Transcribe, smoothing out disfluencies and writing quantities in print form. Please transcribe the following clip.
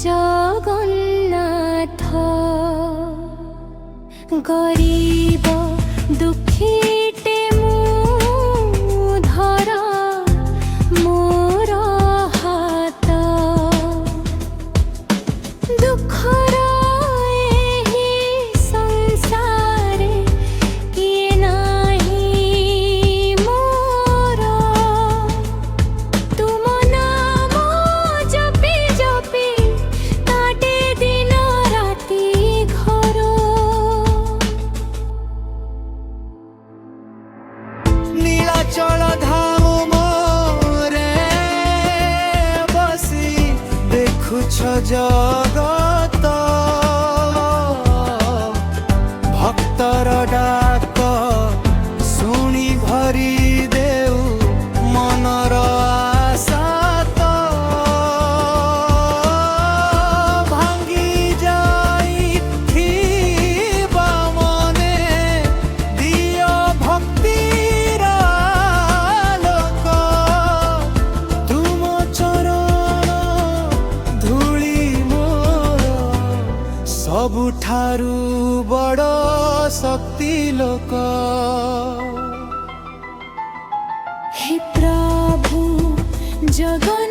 जगन्नाथ गरीब दुखीटे धर मोर हाथ दुखर एही संसारे किए नाही मोर तुम नाम जपि जपि काटे दिन राति घर नीलाचल धाम मोरे बसी देखुछ जगत भक्तर डाक शुणी भरी देउ मनर आशा तो भांगी जाइथिबा मने दियो भक्तिर आलोक तुम चरण धूली मोर सबुठारु बड़ शक्ति लोक हे प्रभु जगन्नाथ